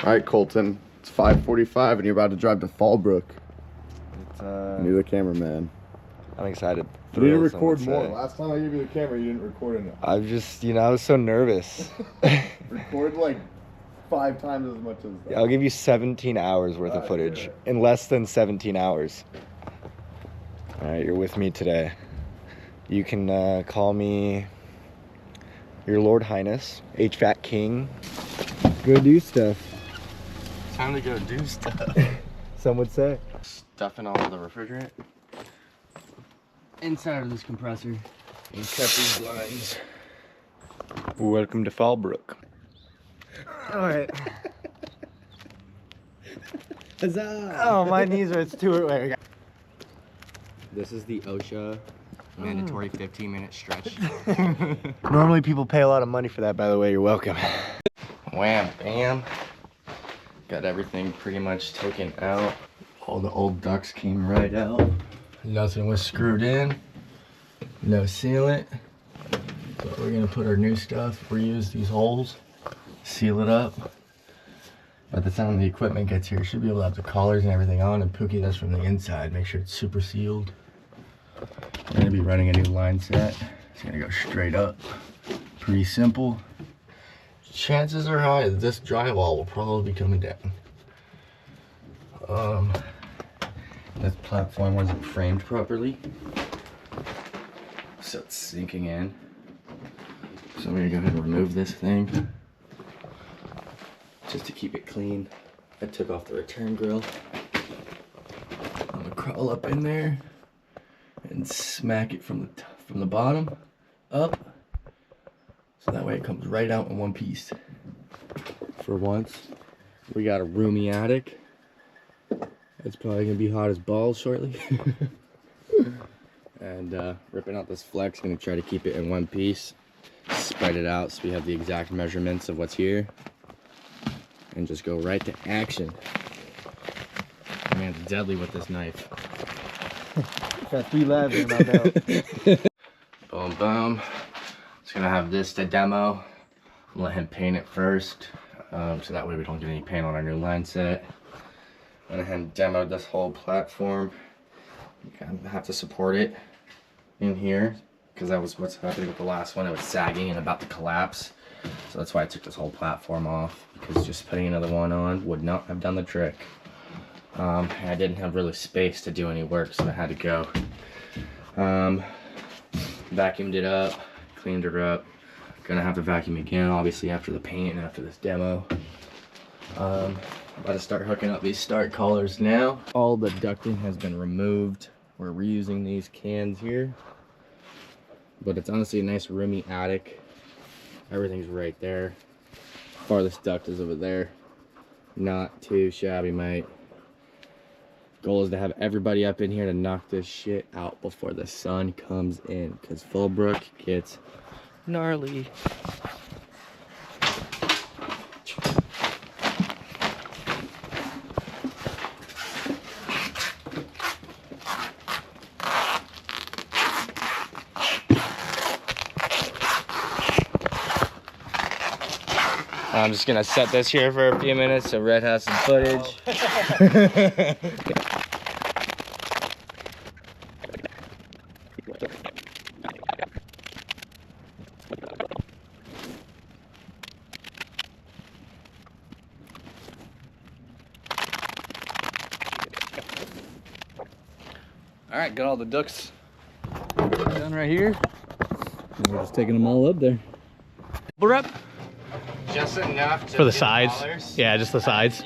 All right, Colton. It's 5:45, and you're about to drive to Fallbrook. It's You're the cameraman. I'm excited. You need to record more. Last time I gave you the camera, you didn't record enough. I've just, I was so nervous. Record like 5 times as much as that. Yeah, I'll give you 17 hours worth of footage in less than 17 hours. All right, you're with me today. You can call me your Lord Highness, HVAC King. Go do stuff. Time to go do stuff. Some would say. Stuffing all the refrigerant Inside of this compressor. and cut these lines. Welcome to Fallbrook. All right. Huzzah! Oh, my knees are, it's too early. This is the OSHA mandatory 15-minute stretch. Normally people pay a lot of money for that, by the way. You're welcome. Wham, bam. Got everything pretty much taken out. All the old ducts came right out. Nothing was screwed in. No sealant. But we're gonna put our new stuff, reuse these holes, seal it up. By the time the equipment gets here, should be able to have the collars and everything on and pookie this from the inside. Make sure it's super sealed. We're gonna be running a new line set. It's gonna go straight up. Pretty simple. Chances are high that this drywall will probably be coming down. This platform wasn't framed properly, so it's sinking in. So I'm gonna go ahead and remove this thing just to keep it clean. I took off the return grill. I'm gonna crawl up in there and smack it from the bottom up, so that way it comes right out in one piece. For once, we got a roomy attic. It's probably gonna be hot as balls shortly. And ripping out this flex, gonna try to keep it in one piece, spread it out so we have the exact measurements of what's here, and just go right to action. Man, it's deadly with this knife. Got 3 labs in my belt. Boom, boom. Just gonna have this to demo. Let him paint it first, so that way we don't get any paint on our new line set. Went ahead and demoed this whole platform. You kind of have to support it in here, because that was what's happening with the last one. It was sagging and about to collapse. So that's why I took this whole platform off, because just putting another one on would not have done the trick. I didn't have really space to do any work, so I had to go. Vacuumed it up, cleaned her up. Gonna have to vacuum again, obviously, after the paint and after this demo. About to start hooking up these start collars now. All the ducting has been removed. We're reusing these cans here. But it's honestly a nice roomy attic. Everything's right there. Farthest duct is over there. Not too shabby, mate. Goal is to have everybody up in here to knock this shit out before the sun comes in, because Fallbrook gets gnarly. I'm just gonna set this here for a few minutes so Red has some footage. All right, got all the ducts done right here. And we're just taking them all up there. Rep Just enough to for the sides. Yeah, just the sides.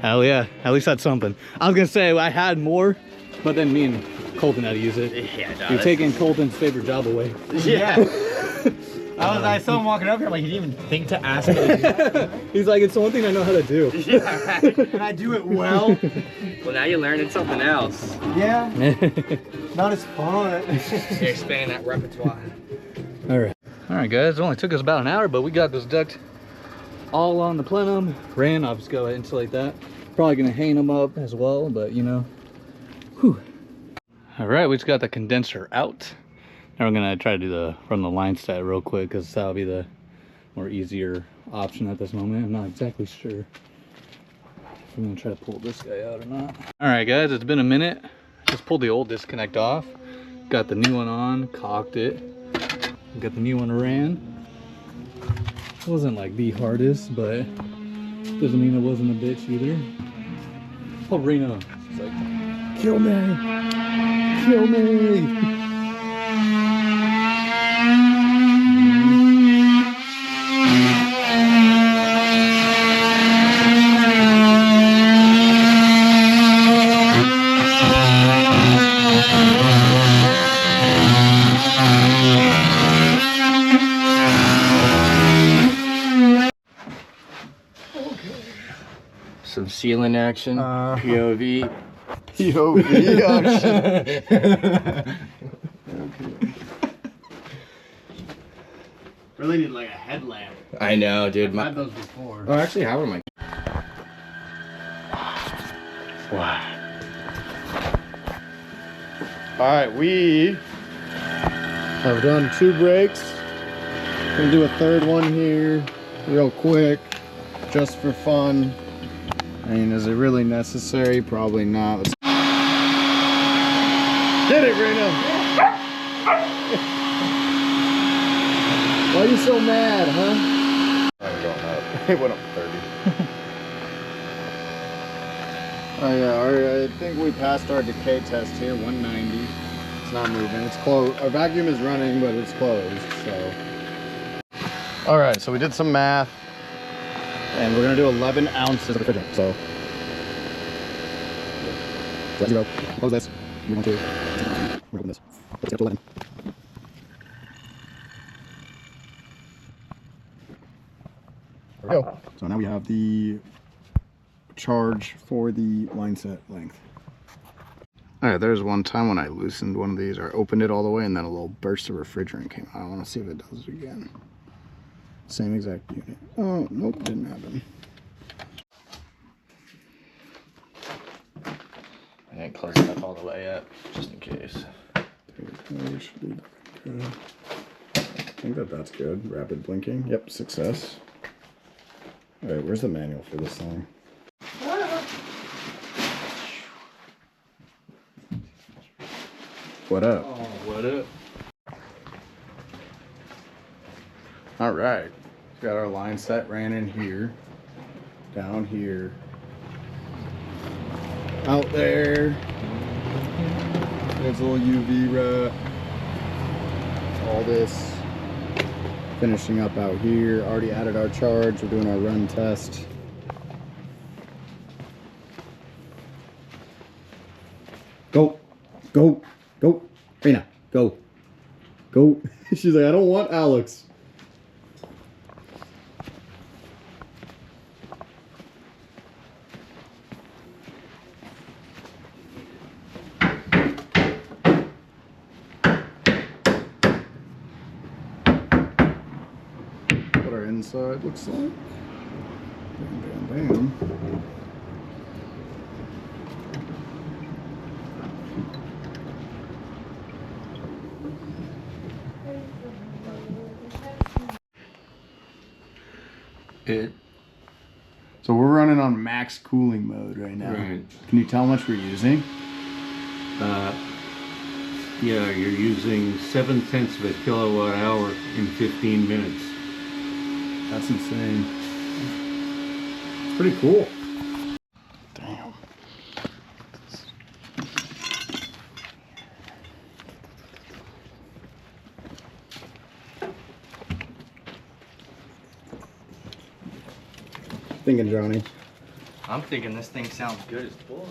Hell yeah, at least that's something. I was gonna say I had more, but then me and Colton had to use it. Yeah, no, You're taking Colton's favorite job away. Yeah. I saw him walking up here, like he didn't even think to ask me. He's like, it's the one thing I know how to do. Yeah, right. And I do it well. Well, now you're learning something else. Yeah. Not as fun. You're expanding that repertoire. All right, guys. It only took us about an hour, but we got this duct all on the plenum. Ran, I'll just go ahead and insulate that. Probably gonna hang them up as well, but you know. Whew. All right, we just got the condenser out. Now we're gonna try to run the line set real quick, because that'll be the more easier option at this moment. I'm not exactly sure if I'm gonna try to pull this guy out or not. All right, guys, it's been a minute. Just pulled the old disconnect off. Got the new one on, cocked it. Got the new one ran. It wasn't like the hardest, but doesn't mean it wasn't a bitch either. Oh, Reno. She's like, kill me! Kill me! Some ceiling action, POV. POV. Oh, shit. Okay. Really need like a headlamp. I know, dude. I've had those before. Oh, actually, how am I? Wow. All right, we have done 2 breaks. Gonna do a 3rd one here, real quick, just for fun. I mean, is it really necessary? Probably not. Let's... Get it, Reno! Why are you so mad, huh? I'm going up. It went up 30. Oh yeah, I think we passed our decay test here, 190. It's not moving, it's closed. Our vacuum is running, but it's closed, so. All right, so we did some math. And we're gonna do 11 ounces of refrigerant, so. Let zero. Close this. Move on to. We're open this. Let's get to 11. There we go. So now we have the charge for the line set length. All right, there's one time when I loosened one of these, or opened it all the way, and then a little burst of refrigerant came out. I want to see if it does it again. Same exact unit. Oh, nope, didn't happen. I didn't close it up all the way up, just in case. Should be good. I think that's good. Rapid blinking. Yep, success. All right, where's the manual for this thing? What up? Oh, what up? All right, got our line set ran in here, down here, out there. There's a little UV wrap. All this finishing up out here. Already added our charge. We're doing our run test. Go, go, go, Rena, go, go. She's like, I don't want Alex. What our inside looks like. Bam, bam, bam. So we're running on max cooling mode right now. Right. Can you tell how much we're using? Yeah, you're using 7 cents of a kilowatt hour in 15 minutes. That's insane. It's pretty cool. Damn. Thinking, Johnny. I'm thinking this thing sounds good as fuck.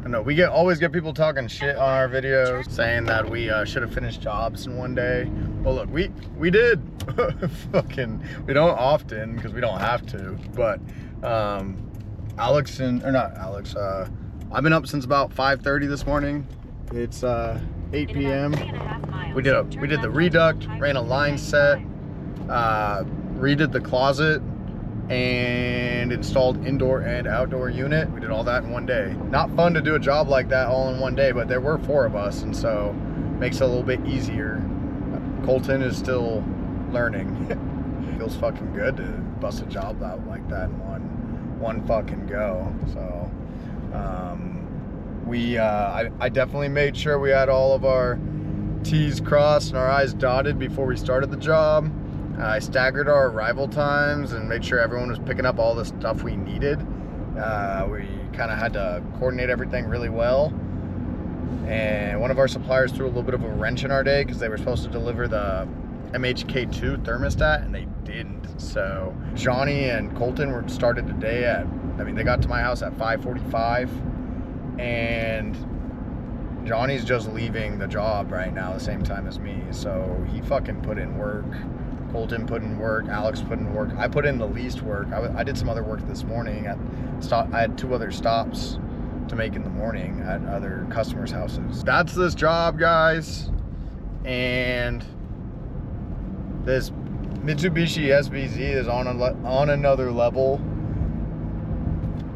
I know we always get people talking shit on our videos, saying that we should have finished jobs in one day. Well, look, we did. Fucking, we don't often because we don't have to. But Alex and or not Alex. I've been up since about 5:30 this morning. It's 8 p.m. We did the reduct, ran a line set, redid the closet, and installed indoor and outdoor unit. We did all that in one day. Not fun to do a job like that all in one day, but there were 4 of us, and so makes it a little bit easier. Colton is still learning. Feels fucking good to bust a job out like that in one fucking go. So I definitely made sure we had all of our T's crossed and our I's dotted before we started the job. I staggered our arrival times and made sure everyone was picking up all the stuff we needed. We kind of had to coordinate everything really well. And one of our suppliers threw a little bit of a wrench in our day because they were supposed to deliver the MHK2 thermostat and they didn't. So Johnny and Colton were started today they got to my house at 5:45, and Johnny's just leaving the job right now the same time as me. So he fucking put in work. Colton put in work, Alex put in work. I put in the least work. I did some other work this morning. I had 2 other stops to make in the morning at other customers' houses. That's this job, guys. And this Mitsubishi SVZ is on another level.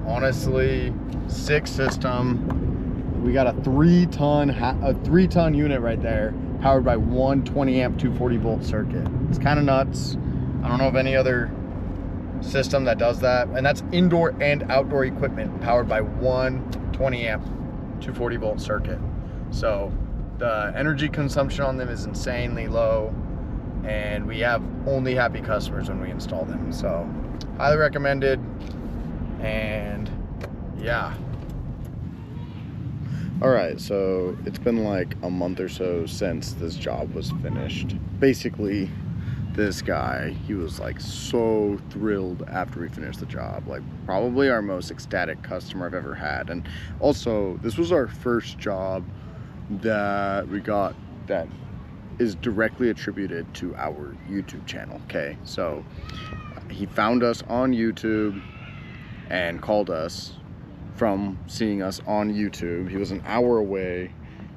Honestly, sick system. We got a 3-ton unit right there, powered by one 20 amp 240 volt circuit. It's kind of nuts. I don't know of any other system that does that. And that's indoor and outdoor equipment powered by one 20 amp 240 volt circuit. So the energy consumption on them is insanely low, and we have only happy customers when we install them. So highly recommended. And yeah. All right, so it's been like a month or so since this job was finished. Basically, this guy, he was like so thrilled after we finished the job. Like probably our most ecstatic customer I've ever had. And also, this was our first job that we got that is directly attributed to our YouTube channel, okay? So he found us on YouTube and called us from seeing us on YouTube. He was an hour away,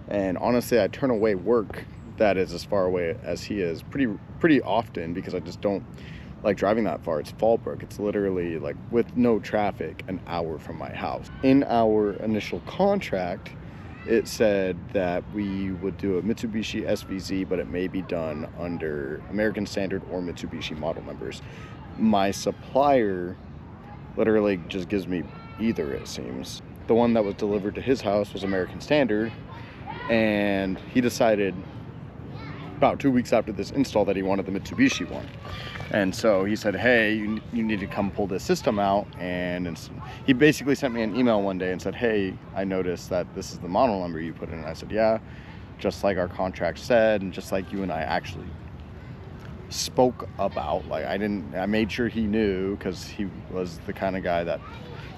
and honestly I turn away work that is as far away as he is pretty often because I just don't like driving that far. It's Fallbrook. It's literally like with no traffic an hour from my house. In our initial contract it said that we would do a Mitsubishi SVZ, but it may be done under American Standard or Mitsubishi model numbers. My supplier literally just gives me either, it seems. The one that was delivered to his house was American Standard, and he decided about 2 weeks after this install that he wanted the Mitsubishi one. And so he said, hey, you need to come pull this system out. And he basically sent me an email one day and said, hey, I noticed that this is the model number you put in. And I said, yeah, just like our contract said, and just like you and I actually spoke about. Like I made sure he knew, because he was the kind of guy that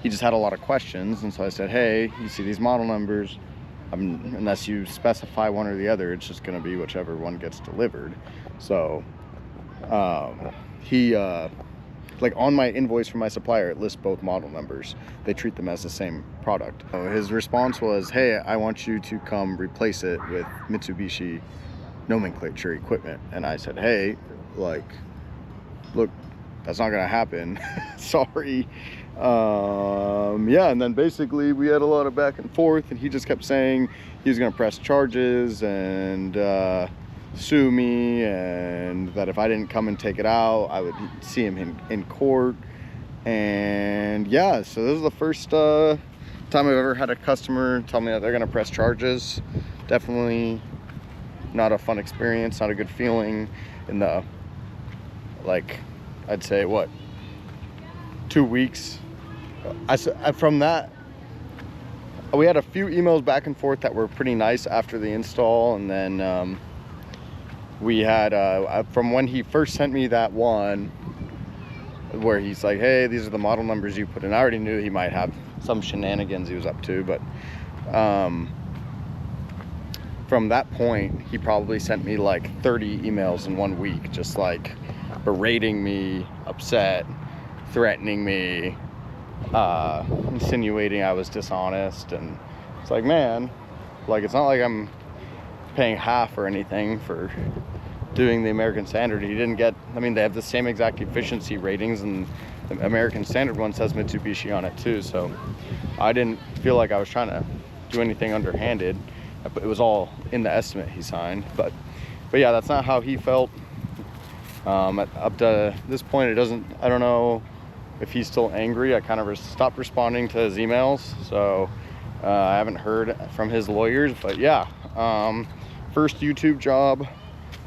he just had a lot of questions. And so I said, hey, you see these model numbers, unless you specify one or the other, it's just going to be whichever one gets delivered. So he like on my invoice from my supplier, it lists both model numbers. They treat them as the same product. So his response was, hey, I want you to come replace it with Mitsubishi nomenclature equipment. And I said, hey, like, look, that's not gonna happen. Sorry. Yeah, and then basically we had a lot of back and forth, and he just kept saying he was gonna press charges and sue me, and that if I didn't come and take it out, I would see him in court. And yeah, so this is the first time I've ever had a customer tell me that they're gonna press charges. Definitely not a fun experience, not a good feeling. In the, like, I'd say what, 2 weeks from that, we had a few emails back and forth that were pretty nice after the install. And then we had from when he first sent me that one where he's like, hey, these are the model numbers you put in. I already knew he might have some shenanigans he was up to, but from that point he probably sent me like 30 emails in 1 week, just like berating me, upset, threatening me, insinuating I was dishonest. And it's like, man, like, it's not like I'm paying half or anything for doing the American Standard. He didn't get, I mean, they have the same exact efficiency ratings, and the American Standard one says Mitsubishi on it too, so I didn't feel like I was trying to do anything underhanded. It was all in the estimate he signed, but yeah, that's not how he felt. Up to this point, I don't know if he's still angry. I kind of stopped responding to his emails, so I haven't heard from his lawyers. But yeah, first YouTube job,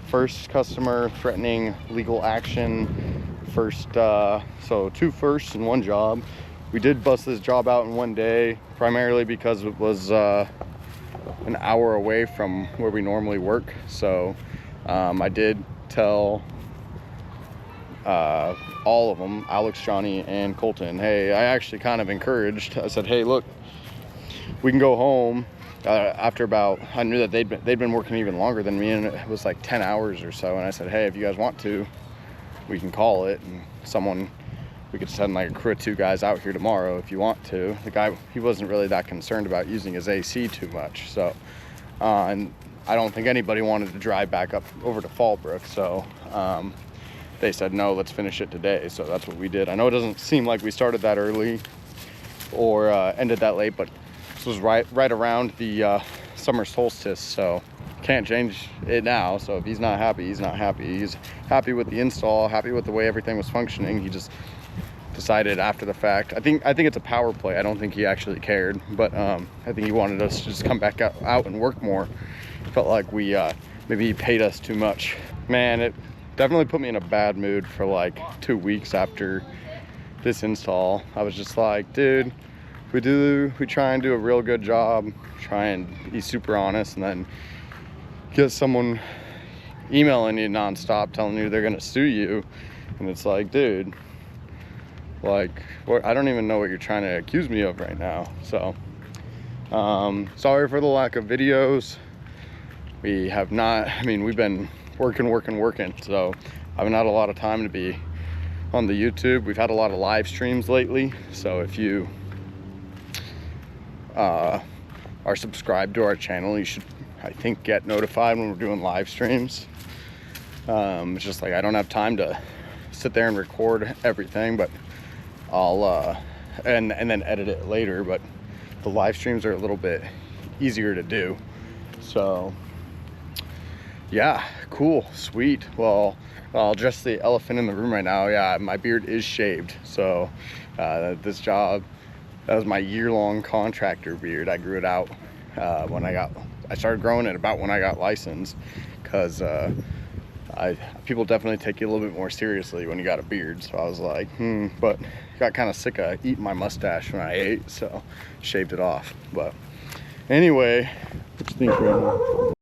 first customer threatening legal action, so 2 firsts in 1 job. We did bust this job out in 1 day, primarily because it was an hour away from where we normally work. So I did tell all of them, Alex, Johnny, and Colton, hey, I actually kind of encouraged. I said, hey, look, we can go home. After about, I knew that they'd been working even longer than me, and it was like 10 hours or so. And I said, hey, if you guys want to, we can call it, and we could send like a crew of 2 guys out here tomorrow if you want to. The guy, he wasn't really that concerned about using his AC too much. So, and I don't think anybody wanted to drive back up over to Fallbrook. So they said, no, let's finish it today. So that's what we did. I know it doesn't seem like we started that early or ended that late, but this was right around the summer solstice. So can't change it now. So if he's not happy, he's not happy. He's happy with the install, happy with the way everything was functioning. He just decided after the fact. I think it's a power play. I don't think he actually cared, but I think he wanted us to just come back out and work more. Felt like we maybe paid us too much. Man, it definitely put me in a bad mood for like 2 weeks after this install. I was just like, dude, we try and do a real good job, try and be super honest, and then get someone emailing you nonstop telling you they're gonna sue you, and it's like, dude, like, I don't even know what you're trying to accuse me of right now. So sorry for the lack of videos. We have not, I mean, we've been working, so I haven't had a lot of time to be on the YouTube. We've had a lot of live streams lately, so if you are subscribed to our channel, you should, I think, get notified when we're doing live streams. It's just like I don't have time to sit there and record everything, but I'll and then edit it later. But the live streams are a little bit easier to do. So yeah, cool, sweet. Well, I'll address the elephant in the room right now. Yeah, my beard is shaved. So this job, that was my year-long contractor beard. I grew it out when I started growing it about when I got licensed, because people definitely take you a little bit more seriously when you got a beard. So I was like, but got kind of sick of eating my mustache when I ate, so shaved it off. But anyway, what you think right now?